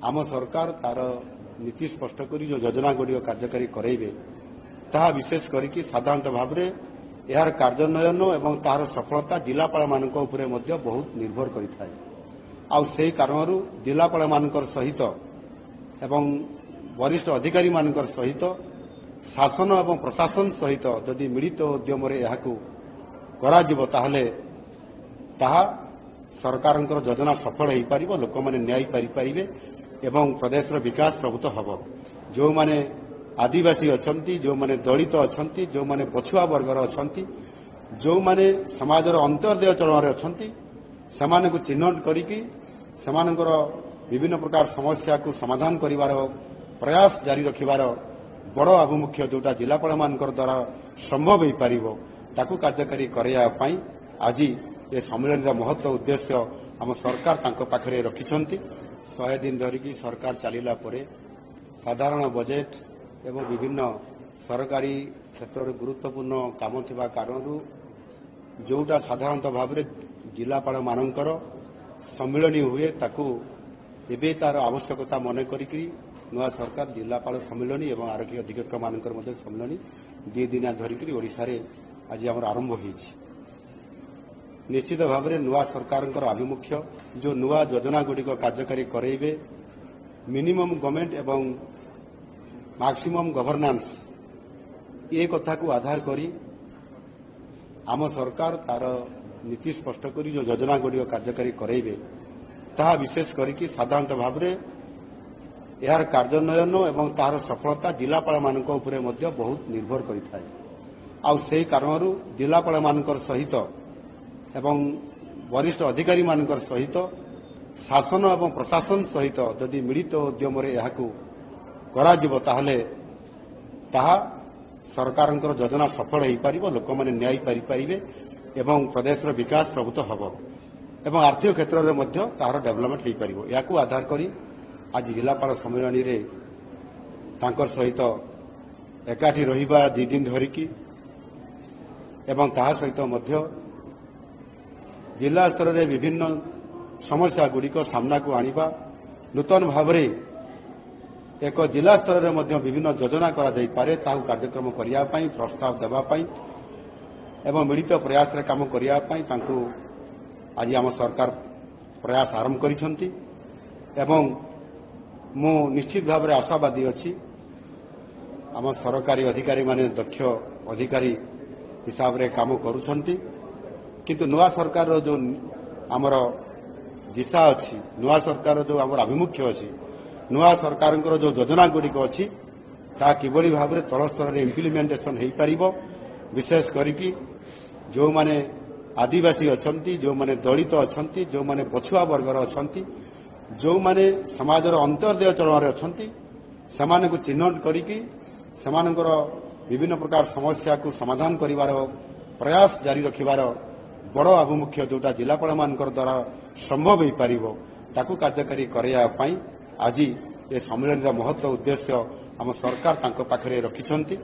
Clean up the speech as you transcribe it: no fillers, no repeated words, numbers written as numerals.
आम सरकार तार नीति स्पष्ट कर जो योजना गुड़िक कार्यकारी कराइबे ताहा विशेष करके साधारणतः भाव में यार कार्यान्वयन एवं तार सफलता जिलापाल मानक उपरे मध्य बहुत निर्भर करिथाय। आउ सेही कारणरू जिलापाल मानकर सहित एवं वरिष्ठ अधिकारी मानकर सहित शासन एवं प्रशासन सहित जदि मिलित उद्यम कराजिबो ताहले ताहा सरकारंकर योजना सफल हो पार लोक मैंने न्याय पारिपारे एवं प्रदेशर विकास प्रभुत हम जो माने आदिवासी अछंती जो माने दलित अछंती जो माने पछुआ वर्गर अछंती जो माने समाजर अंत्योदय चरण अछंती सेमाने को चिन्हट करिकी सेमानकर विभिन्न प्रकार समस्या को समाधान करिवार प्रयास जारी रखिबार बड़ आभिमुख्य जोटा जिलापाल मानकर द्वारा संभव हो पार ताकू कार्यकारी कराया पई आज ये सम्मेलन महत्व उद्देश्य आम सरकार तांको पाखरे रखिछंती। 100 दिन धरिकी सरकार चलिला परे साधारण बजेट एवं विभिन्न सरकारी क्षेत्र में गुरुत्वपूर्ण काम थिबा कारणरू जोटा साधारणतः भाव में जिलापाल मानकर सम्मेलन हुए ताकू एबे तार आवश्यकता मन करी नुआ सरकार जिलापाल सम्मेलन एवं आरक्षी अधीक्षक मानकर मध्य सम्मेलन 2 दिन धरिकी ओडिशा रे आज आम आरंभ होईछि। निश्चित भाव में नुआ सरकार आभिमुख्य जो नुआ योजना गुड़िक कार्यकारी कराइबे मिनिमम गवर्नमेंट एवं मैक्सिमम गवर्नेंस ये कथा को आधार करी आम सरकार तार नीति स्पष्ट कर जो योजना गुड़िक कार्यकारी कराइबे ताहा विशेष करके साधारणतः भाव में यार कार्यान्वयन एवं तार सफलता जिलापाल मानक उपरे मध्य बहुत निर्भर करिथाय। आउ सेही कारणरू जिलापाल मानकर सहित एवं वरिष्ठ अधिकारी मानकर सहित शासन एवं प्रशासन सहित जदि मिलित उद्यम कराजिबो ताहले ताहा सरकारंकर योजना सफल हो पार लोक मैंने न्याय पारिपारे एवं प्रदेशर विकास प्रभुत हम एवं आर्थिक क्षेत्र में मध्य तार डेवलपमेंट हो पार या आधार करी आज जिलापाल सम्मेलन रे तांकर सहित एकाठी रहिबा 2 दिन धरिकी एवं ताहा सहित मध्य जिला स्तर में विभिन्न समस्या गुड़िक सामना को आनिबा नूतन भाव में एक जिला स्तर में विभिन्न योजना कराई पारे ताकू कार्यक्रम करने प्रस्ताव देवाई एवं मिलित प्रयास काम करने आज आम सरकार प्रयास आरंभ करिसेंती एवं मु निश्चित भाव में आशावादी अच्छी आम सरकारी अधिकारी माने दक्ष अधिकारी हिसाब रे काम करुछंती किंतु नुआ सरकार जो आमर दिशा अच्छी नुआ सरकार जो आमर आभिमुख्य अच्छी नुआ सरकार जो योजना गुड़िक अच्छी ता किभली भाव में तल स्तर में इम्प्लीमेंटेशन हो पार विशेष करिकी जो माने आदिवासी अछंती जो माने दलित अछंती जो माने पछुआ वर्गर अछंती जो माने समाजर अंत्योदय चरण अछंती सेमाने को चिन्हट करिकी सेमानकर विभिन्न प्रकार समस्या को समाधान करिवार प्रयास जारी रखिबार बड़ आभिमुख्य जोटा जिलापाल मानकर द्वारा संभव हो पार ताकू कार्यकारी कराया पई आज ये सम्मेलन महत्व उद्देश्य आम सरकार तांको पाखरे रखिछंती।